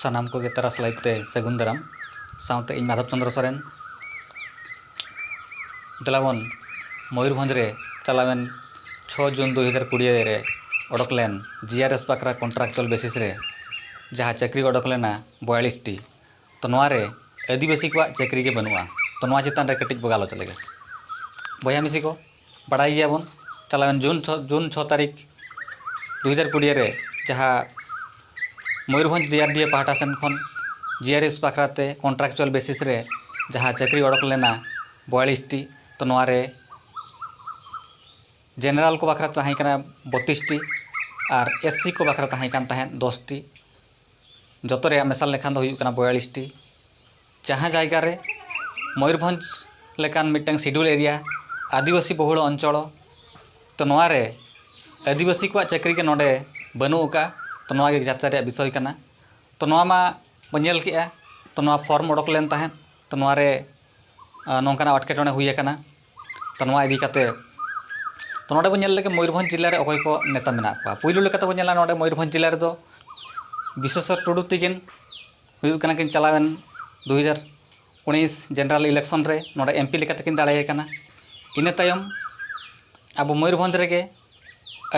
सानाम को तारास लाइव ते सगुन दाराम साउते इन माधव चंद्र सोरेन दलावन मयूरभंज रे चलावेन 6 जून 2020 रे ओडकलेन जीआरएस बाकरा कॉन्ट्रैक्चुअल बेसिस रे जहाँ चाकरी ओडकलेना 42 टी तो नोआरे आदिवासी को चाकरी के बनुआ तो नोआ चितान रे कटिज बगालो चलेगा बया मिसी को बड़ाई गयाबन चलावेन जून 6 तारीख 2020 रे जहाँ मयूरभंज डीआरडीए पाहटा सेन खन जीआरएस बाखराते कॉन्ट्रैक्चुअल बेसिस रे जहाँ चाकरी ओडक लेना 42 टी तो नोआरे जेनरल को बाखरा तहां कना 32 टी और एससी को बाखरा तहां कान तहां 10 टी जतो रे मेसाल लेखान दो हुयु कना 42 टी जहाँ जायगा रे मयूरभंज लेकान मिटंग शेड्यूल एरिया आदिवासी बहुल अंचल तो नोआरे आदिवासी को चाकरी के नोडे बनुका तो नोआ के चर्चा रे विषय कना तो नोआ मा बनेल केआ तो नोआ फॉर्म ओडक लेन ताहें तो नोआ रे नोंकाना अटकेटोने हुई कना तो नोआ इदी काते तो नोडे बनेल लेके मयूरभंज जिला रे अकय को नेता मेना को पुइलु लेकाते बनेला नोडे मयूरभंज जिला रे दो विशेषर टुडू तिगिन हुयु कना किन चलावेन 2019 जनरल इलेक्शन रे नोडे एमपी लेकाते किन दाड़ाय कना इने तायम अब मयूरभंज रे के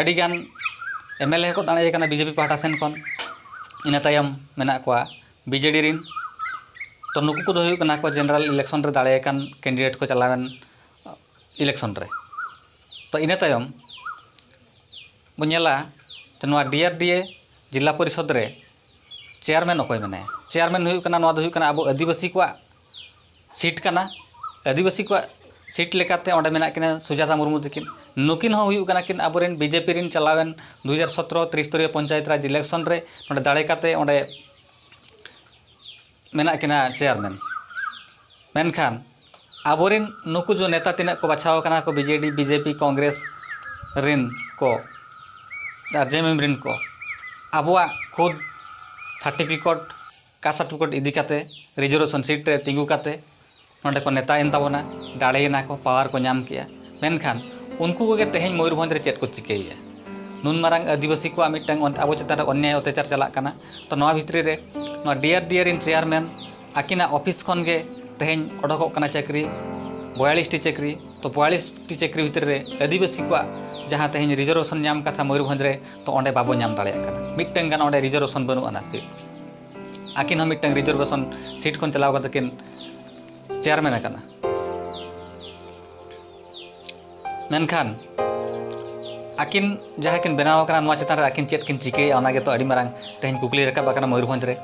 अडिगान एमएलए को दाड़ाय कना बीजेपी पार्टी सेन खन इना तायम मेना को बीजेडी रिन तो नुकु को हुयु कना को जनरल इलेक्शन रे दाड़ाय कान कैंडिडेट को चलावेन इलेक्शन रे तो इना तायम बनेला तो नोआ डीआरडीए जिला परिषद रे चेयरमैन अकय मेना चेयरमैन हुयु कना नोआ दो हुयु कना अब आदिवासी को सीट कना आदिवासी को सीट लेकाते ओंडे मेना किना सुजाता मुर्मू तकिन नुकिन हो हुयु कना किन अबोरेन बीजेपी रिन चलावेन 2017 त्रिस्तरीय पंचायत राज इलेक्शन रे ओंडे दाड़े काते ओंडे मेना किना चेयरमैन मेनखान अबोरेन नुकु जो नेता तिना को बाछाव कना को बीजेडी बीजेपी कांग्रेस रिन को आरजेएम रिन को अबुआ खुद सर्टिफिकेट इदी काते रिजर्वेशन सीट रे तिंगु काते नोंडे को नेता एन ताबोना दाड़ेना को पावर को नाम किया मेनखान उनको को तेहन मयूरभंज रे चेत को चिकेया नुन मारांग आदिवासी को मिटंग अब चेतान अन्याय अत्याचार चला कना तो नोआ भितरी रे नोआ डीआरडीए रिन चेयरमैन आकिना ऑफिस खन गे तेहन ओडको कना चाकरी 42 टी चाकरी तो 42 टी चाकरी भितरी रे आदिवासी को जहाँ तेहन रिजर्वेशन नाम कथा मयूरभंज रे तो ओंडे बाबो नाम दाड़े कना मिटंग गान ओंडे रिजर्वेशन बनु आना सीट आकिन हम मिटंग रिजर्वेशन सीट खन चलाव कते किन चेयरमैन कना मेनखान आकिन जहाँ किन बनाव कना नोआ चितान रे आकिन चेत किन चिके ओनागे तो अड़ी मारांग तेहन कुकली रकाब कना मयूरभंज रे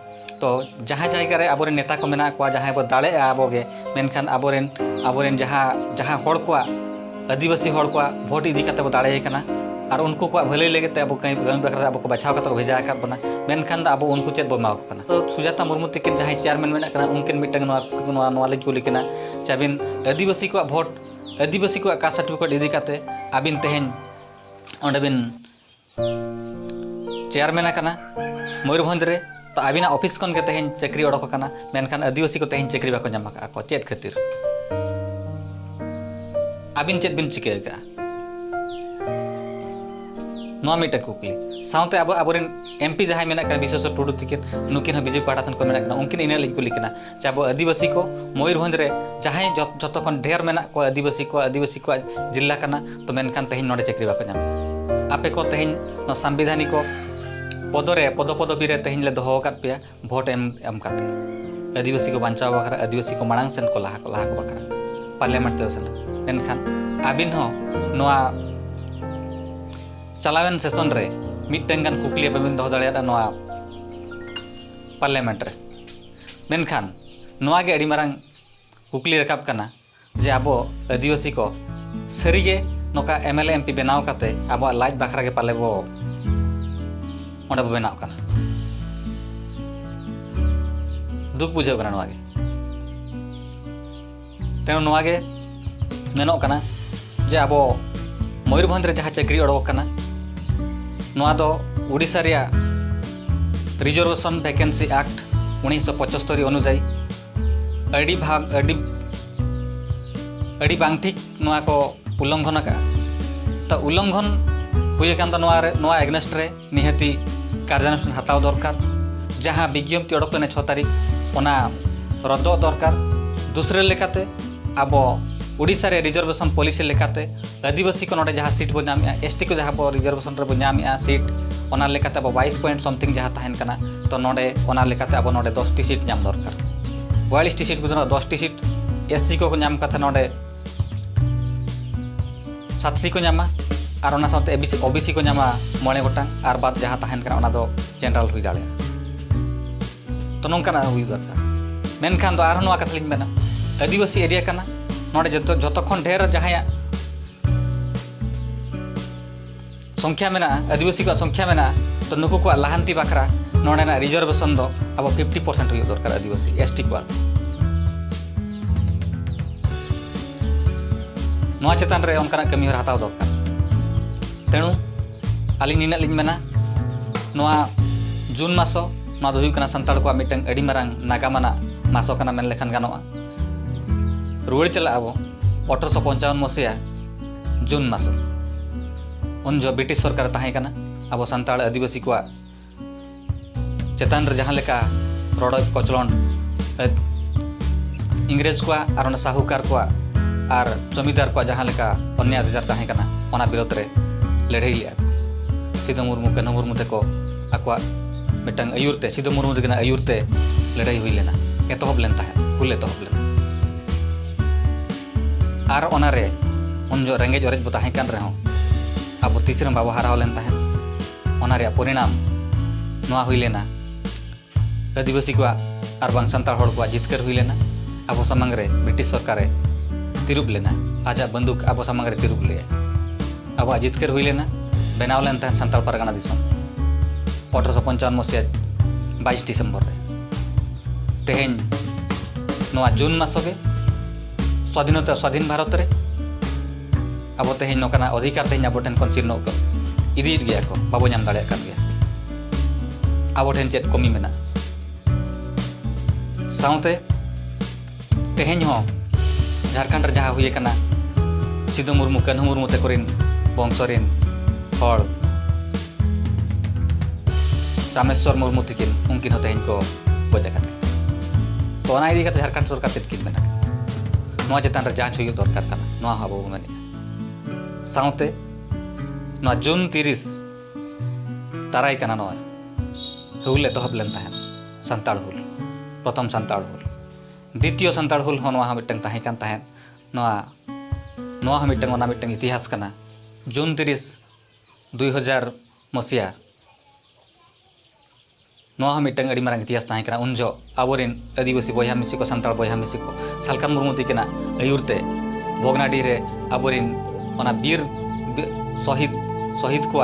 तो जहाँ जायगा रे आबोरेन नेता को मेना को जहाँ बो दाड़े आबोगे मेनखान आबोरेन जहाँ होड़ को आदिवासी होड़ को भोट इदी काते बो दाड़े कना और उनको को भले लेगे ते अब कहीं गमी बखरा अब को बचाव कते भेजा कर बना मेनखान अब उनको चेत बो माव कना तो सुजाता मुर्मू तकिन जहाँ चेयरमैन मेना कना उनकिन मिटंग नोआ लगी को लिखना चाबिन आदिवासी को भोट आदिवासी को का सर्टिफिकेट इदी काते आबिन तेहन ओंडे बिन चेयरमैन कना मयूरभंज रे तो आबिना ऑफिस खन के तेहन चाकरी ओडक कना मेनखान आदिवासी को तेहन चाकरी बाको नाम का चेत खातिर आबिन चेत बिन चिकेगा नोआ मिटे कुकली साउते अब अबोरेन एमपी जहाँ मेना का विशेष टुडू तिकिन नुकिन बिजेपी पार्टी सन को मेना कना उनकिन इना लिख को लिखना चे अब आदिवासी को मयूरभंज रे जहाँ जतो खन ढेर मेना को आदिवासी को जिला कना तो मेनखान तेहन नोडे चाकरी बाको नाम आपे को तेहन संविधानिक पदरे पदपदवी रे तेहन ले दोहो काट पिया भोट एम काते आदिवासी को बांचाव बखरा आदिवासी को मांग सेन को लाहा को बखरा पार्लियामेंट ते सेन मेनखान आबिन हो नोआ चलावेन सेशन रे मिटंगान कुकली बाबिन दो दाड़िया नोआ पार्लियामेंट रे मेनखान नोआ गे अड़ी मारांग कुकली रकाब कना जे आबो आदिवासी को सरीगे नोका एमएलए एमपी बनाव काते आबो लाज बाखरा के पाले बो ओंडे बो बनाव कना दुख बुझाव कना नोआ गे तेनो नोआ गे मेनो कना जे आबो मयूरभंज रे जहाँ चाकरी ओडक कना नोआ दो उड़ीसा रिया रिजर्वेशन वैकेंसी एक्ट 1975 अनुजाई अड़ी भाग अड़ी बांग ठीक नोआ को उल्लंघन का तो उल्लंघन हुए कान तो नोआ एगनेस्ट रे निहाती कार्यानुष्ठान हताव दरकार जहाँ विज्ञप्ति ओडक लेना 6 तारीख ओना रद्द दरकार। दूसरे लेकाते अब उड़ीसा रे रिजर्वेशन पॉलिसी लेकाते आदिवासी को नोडे जहाँ सीट बो नामिया एसटी को जहाँ रिजर्वेशन रे बो नामिया सीट ओना लेकाते अब 22 पॉइंट समथिंग जहाँ तहन कना तो नोडे ओना लेकाते अब नोडे 10 टी सीट नाम दरकार। 42 टी सीट गुजरा 10 टी सीट एससी को नाम कथा नोडे 7 को नामा और ओना साथे ओबीसी को नामा 9 गोटां और बाद जहाँ तहन कना ओना दो जनरल हुई दाड़े तो नोंकाना हुई दरकार। मेनखान दो आरो नोआ कथा लिन मेना आदिवासी एरिया कना नोडे जतो खन ढेर जहाँ संख्या मेना आदिवासी को संख्या मेना तो नुकु को लाहांती बाखरा नोडेना रिजर्वेशन दो अब 50% हुई दरकार आदिवासी एसटी को नोआ चेतान रे उनका कमी हर हताव दरकार। तेणु आलिन निना लिन मेना नोआ जून मासो नोआ दो हुई कना संताड़ को मिटंग अडी मारांग नागामाना मासो कना मेन लेखान गानोआ रुवाड़ चला अब 1855 मसीहा जून मासो उन जो ब्रिटिश सरकार तहां कना अब संताड़ आदिवासी को चेतान रे जहां लेका रड़ कचलन इंग्रेज को और साहूकार को और जमीदार को जहां लेका अन्य अत्याचार तहां कना ओना विरोध रे लड़ाई लिया सिधो मुर्मू कन्हू मुर्मू तक आकवा मिटंग आयुरते सिधो मुर्मू तक आयुरते लड़ाई हुई लेना एतहब लेन तहां हुल एतहब लेना और ओनारे उन जो रेंगेज ओरेज बो तहां कान रहो अब तीसरे बाबा हाराव लेन तहां ओनारे परिणाम नोआ हुई लेना आदिवासी को और बांग संताल हड़ को जितकर हुई लेना अब सामंग रे ब्रिटिश सरकार तिरुप लेना आजा बंदूक अब सामंग रे तिरुप ले अब जितकर हुई लेना बनाव लेन तहां संताल परगना दिसम 1855 मसीहा 22 डिसेम्बर रे तेहेन नोआ जून मासोगे स्वाधीनता स्वाधीन भारत रे अब तेहेन नोकाना अधिकार तेहेन अब ठेन कोन चिन्ह को इदी गया को बाबो नाम दाड़े कान गया अब ठेन चेत कमी मेना साउते तेहेन हो झारखंड रे जहाँ हुई कना सिधो मुर्मू कन्हू मुर्मू तेकोरिन बंशरिन हड़ रामेश्वर मुर्मू तकिन उनकिन तेहेन को गज आकाद तो ओना इदी झारखंड सरकार चेत किन मेना नोआ चेतान रे जांच हुई दरकार कना नोआ अब मेने साउते नोआ जून 30 ताराई कना नोआ हुल एतहब लेन तहन संताड़ हुल प्रथम संताड़ हुल द्वितीय संताड़ हुल हो नोआ मिटंग तहां कान तहन नोआ मिटंग ओना मिटंग इतिहास कना जून 30 2000 मसीहा नोआ मिटंग अड़ी मारंग इतिहास तहां कना उन जो आबोरिन आदिवासी बयहा मिसी को संताड़ बयहा मिसी को सालखान मुर्मू तिकिना आयुरते भोगनाडी रे आबोरिन ओना वीर शहीद को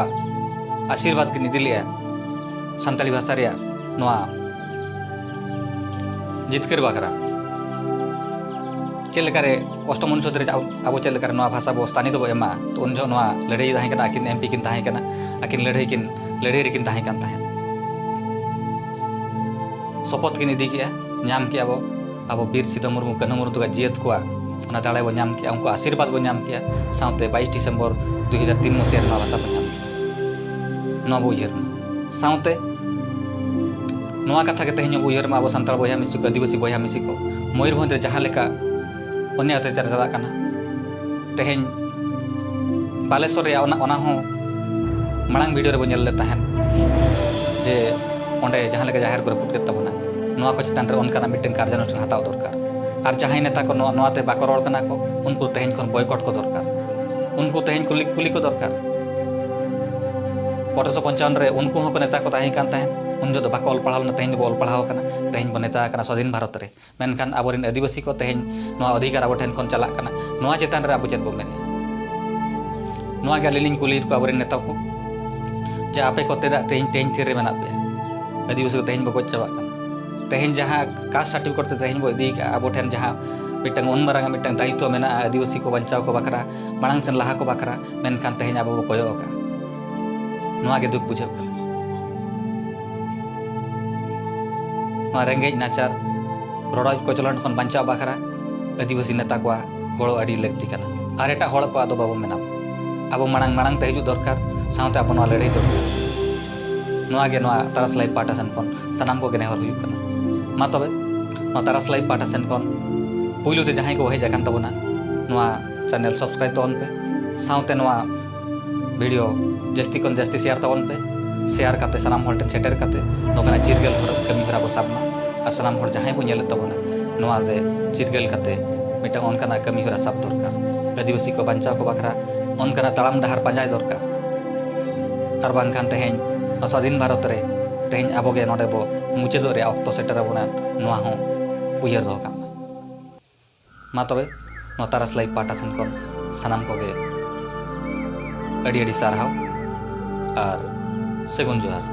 आशीर्वाद की निधि लिया संताली भाषा रे नोआ जितकर बाखरा चेलकारे अष्टम अनुच्छेद रे अब चेलकारे नोआ भाषा बो स्थानीय तो एमा तो उन जो नोआ लड़ाई तहां कना आकिन एमपी किन तहां कना आकिन लड़ाई रे किन तहां कान तहां शपथ किन इदी किया नाम किया अब वीर सिधो मुर्मू कन्हू मुर्मू जीत को ओना दाड़े बो नाम किया उनको आशीर्वाद बो नाम किया साउते 22 डिसेम्बर 2003 मसीहा नोआ भाषा बो नाम किया नोआ बो उयहर साउते नोआ कथा के तेहेन उयहर मा अब संताल बयहा मिसी को आदिवासी बयहा मिसी को मयूरभंज रे जहाँ लेका अन्य अत्याचार चला कना तेहेन बालेश्वर रे ओना हो मांग वीडियो रे बो नेल ले तहन जे ओंडे जहाँ लेका जाहिर को पुट के तबना नोआ को चेतान रे उनका मिटन कार्यानुष्ठान हताव दरकार और जहाँ नेता को नोआते बाको रड़ कना को उनको तेहेन खन बॉयकट को दरकार उनको तेहेन कुली को दरकार 1855 रे उनको हो नेता को ताही कान तहन उन जो बाको ऑल पढ़ाव तेहेन बो ऑल पढ़ाव कना तेहेन बो नेता कना स्वाधीन भारत रे मेनखान आबोरिन आदिवासी को तेहेन नोआ अधिकार अब ठेन खन चला कना नोआ चेतान रे अब चेत बो मेने नोआ गे लिलिंग कुली को आबोरिन नेता को जे आपे को तेदा तेहेन थेरे मेना पे आदिवासी को तेहेन बो गज चाबा कना तेहेन जहाँ कास्ट सर्टिफिकेट तेहेन बो इदी का अब ठेन जहाँ मिटंग उन मारांग मिटंग दायित्व मेना आदिवासी को बचाव को बाखरा मांग सेन लाहा को बाखरा मेनखान तेहेन अब बो कोयो का नोआ गे दुख बुझाव कना नोआ रेंगेज नाचार रड़ज कचलन खन बचाव बाखरा आदिवासी नेता को गड़ो अड़ी लगती कना और एटा हड़ को बाबो मेना अब मांग ते हजू दरकार साउते आप लड़ाई दरकार ᱱᱚᱣᱟᱜᱮ ᱱᱚᱣᱟ ᱛᱟᱨᱟᱥ ᱞᱟᱭᱤᱵᱷ ᱯᱟᱦᱴᱟ ᱥᱮᱱ ᱠᱷᱚᱱ ᱥᱟᱱᱟᱢ ᱠᱚᱜᱮ ᱱᱮᱦᱚᱨ ᱦᱩᱭᱩᱜ ᱠᱟᱱᱟ। ᱢᱟ ᱛᱚᱵᱮ ᱱᱚᱣᱟ ᱛᱟᱨᱟᱥ ᱞᱟᱭᱤᱵᱷ ᱯᱟᱦᱴᱟ ᱥᱮᱱ ᱠᱷᱚᱱ ᱯᱩᱭᱞᱩ ᱛᱮ ᱡᱟᱦᱟᱸᱭ ᱠᱚ ᱦᱮᱡ ᱟᱠᱟᱱ ᱛᱟᱵᱚᱱᱟ ᱱᱚᱣᱟ ᱪᱮᱱᱮᱞ ᱥᱟᱵᱥᱠᱨᱟइब ᱛᱟᱵᱚᱱ ᱯᱮ, ᱥᱟᱶᱛᱮ ᱱᱚᱣᱟ ᱵᱷᱤᱰᱤᱭᱳ ᱡᱟᱹᱥᱛᱤ ᱠᱷᱚᱱ ᱡᱟᱹᱥᱛᱤ শেয়ার ᱛᱟᱵᱚᱱ ᱯᱮ। শেয়ার ᱠᱟᱛᱮ ᱥᱟᱱᱟᱢ ᱦᱚᱲ ᱴᱷᱮᱱ ᱥᱮᱴᱮᱨ ᱠᱟᱛᱮ ᱱᱚᱝᱠᱟᱱᱟᱜ ᱪᱤᱨᱜᱟᱹᱞ ᱠᱟᱹᱢᱤ ᱦᱚᱨᱟ ᱵᱚ ᱥᱟᱵ ᱢᱟ, ᱟᱨ ᱥᱟᱱᱟᱢ ᱦᱚᱲ ᱡᱟᱦᱟᱸᱭ ᱵᱚ ᱧᱮᱞᱮᱫ ᱛᱟᱵᱚᱱᱟ ᱱᱚᱣᱟ ᱨᱮ ᱪᱤᱨᱜᱟᱹᱞ ᱠᱟᱛᱮ ᱢᱤᱫᱴᱟᱝ ᱚᱱᱠᱟᱱᱟᱜ ᱠᱟᱹᱢᱤ ᱦᱚᱨᱟ ᱥᱟᱵ ᱫᱚᱨᱠᱟর। ᱟᱹᱫᱤᱵᱟᱹᱥᱤ ᱠᱚ ᱵᱟᱧᱪᱟᱣ ᱠᱚ ᱵᱟᱠᱷᱨᱟ ᱚᱱᱠᱟᱱᱟᱜ ᱛᱟᱲᱟᱢ ᱰᱟᱦᱟᱨ ᱯᱟᱸᱡᱟᱭ ᱫᱚᱨᱠᱟর। ᱟᱨ ᱵᱟᱝᱠᱷᱟᱱ ᱛᱮᱦᱮᱧ ᱱᱚᱣᱟ ᱥᱟᱹᱫᱷᱤᱱ ᱵᱷᱟᱨᱚᱛ ᱨᱮ ᱛᱮᱦᱮᱧ ᱟᱵᱚᱜᱮ ᱱᱚᱰᱮ ᱵᱚ ᱢᱩᱪᱟᱹᱫᱚᱜ ᱨᱮᱭᱟᱜ ᱚᱠᱛᱚ ᱥᱮᱴᱮᱨ ᱟᱵᱚᱱᱟ, ᱱᱚᱣᱟ ᱦᱚᱸ ᱩᱭᱦᱟᱹᱨ ᱫᱚᱦᱚ ᱠᱟᱜ ᱢᱟ। ᱛᱚᱵᱮ ᱱᱚᱣᱟ ᱛᱟᱨᱟᱥ ᱞᱟᱭᱤᱵᱷ ᱯᱟᱦᱴᱟ ᱥᱮᱱ ᱠᱷᱚᱱ ᱥᱟᱱᱟᱢ ᱠᱚᱜᱮ ᱟᱹᱰᱤ ᱟᱹᱰᱤ ᱥᱟᱨᱦᱟᱣ ᱟᱨ ᱥᱟᱹᱜᱩᱱ ᱡᱚᱦᱟᱨ।